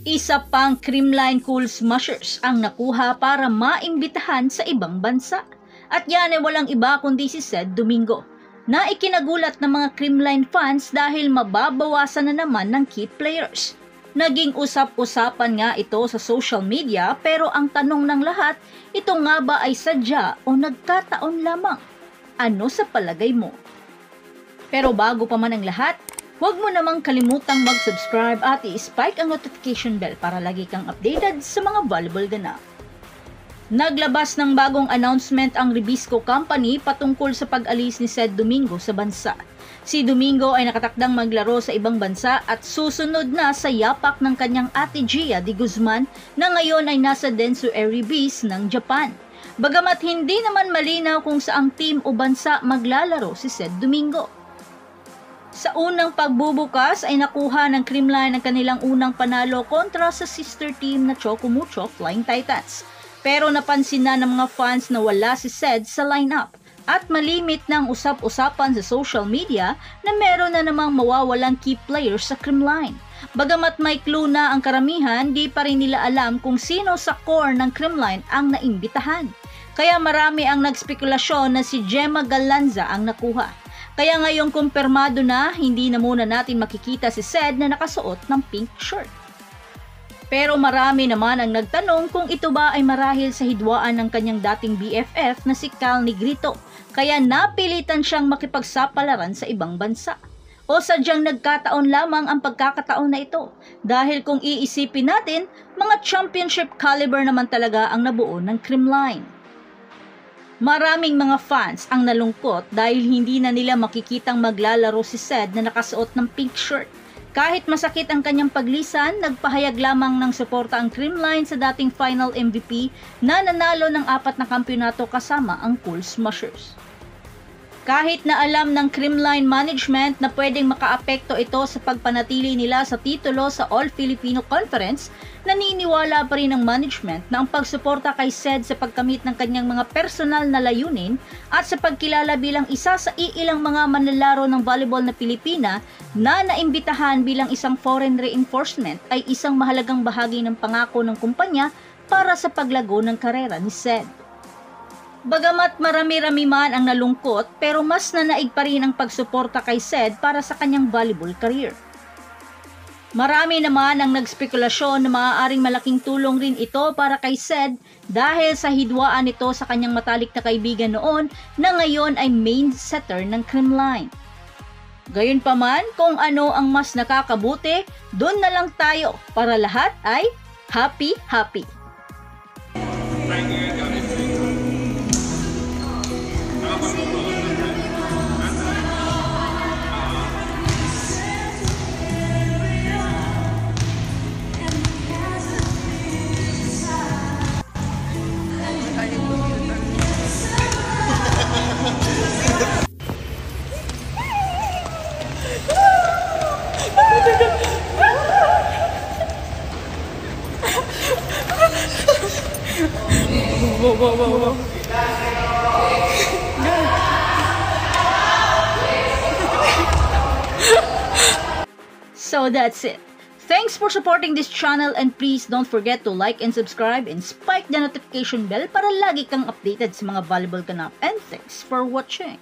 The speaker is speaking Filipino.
Isa pang Creamline Cool Smashers ang nakuha para maimbitahan sa ibang bansa. At yan ay walang iba kundi si Ced Domingo, na ikinagulat ng mga Creamline fans dahil mababawasan na naman ng key players. Naging usap-usapan nga ito sa social media, pero ang tanong ng lahat, ito nga ba ay sadya o nagkataon lamang? Ano sa palagay mo? Pero bago pa man ang lahat, huwag mo namang kalimutang mag-subscribe at i-spike ang notification bell para lagi kang updated sa mga volleyball ganap. Naglabas ng bagong announcement ang Ribisco Company patungkol sa pag-alis ni Ced Domingo sa bansa. Si Domingo ay nakatakdang maglaro sa ibang bansa at susunod na sa yapak ng kanyang ate Gia de Guzman na ngayon ay nasa Dentsu Airi Bees ng Japan. Bagamat hindi naman malinaw kung saang team o bansa maglalaro si Ced Domingo. Sa unang pagbubukas ay nakuha ng Creamline ang kanilang unang panalo kontra sa sister team na Chocomucho Flying Titans. Pero napansin na ng mga fans na wala si Ced sa lineup at malimit na ang usap-usapan sa social media na meron na namang mawawalang key players sa Creamline. Bagamat may clue na ang karamihan, di pa rin nila alam kung sino sa core ng Creamline ang naimbitahan. Kaya marami ang nagspekulasyon na si Gemma Galanza ang nakuha. Kaya ngayong kumpirmado na, hindi na muna natin makikita si Ced na nakasuot ng pink shirt. Pero marami naman ang nagtanong kung ito ba ay marahil sa hidwaan ng kanyang dating BFF na si Cal Negrito, kaya napilitan siyang makipagsapalaran sa ibang bansa. O sadyang nagkataon lamang ang pagkakataon na ito, dahil kung iisipin natin, mga championship caliber naman talaga ang nabuo ng Creamline. Maraming mga fans ang nalungkot dahil hindi na nila makikitang maglalaro si Ced na nakasuot ng pink shirt. Kahit masakit ang kanyang paglisan, nagpahayag lamang ng suporta ang Creamline sa dating final MVP na nanalo ng 4 na kampyonato kasama ang Cool Smashers. Kahit na alam ng Creamline management na pwedeng makaapekto ito sa pagpanatili nila sa titulo sa All-Filipino Conference, naniniwala pa rin ang management na ang pagsuporta kay Ced sa pagkamit ng kanyang mga personal na layunin at sa pagkilala bilang isa sa iilang mga manlalaro ng volleyball na Pilipina na naimbitahan bilang isang foreign reinforcement ay isang mahalagang bahagi ng pangako ng kumpanya para sa paglago ng karera ni Ced. Bagamat marami-rami man ang nalungkot, pero mas nanaig pa rin ang pagsuporta kay Ced para sa kanyang volleyball career. Marami naman ang nagspekulasyon na maaaring malaking tulong rin ito para kay Ced dahil sa hidwaan nito sa kanyang matalik na kaibigan noon na ngayon ay main setter ng Creamline. Gayunpaman, kung ano ang mas nakakabuti, doon na lang tayo para lahat ay happy-happy. Whoa. So that's it. Thanks for supporting this channel and please don't forget to like and subscribe and spike the notification bell para lagi kang updated sa mga volleyball ganap. And thanks for watching.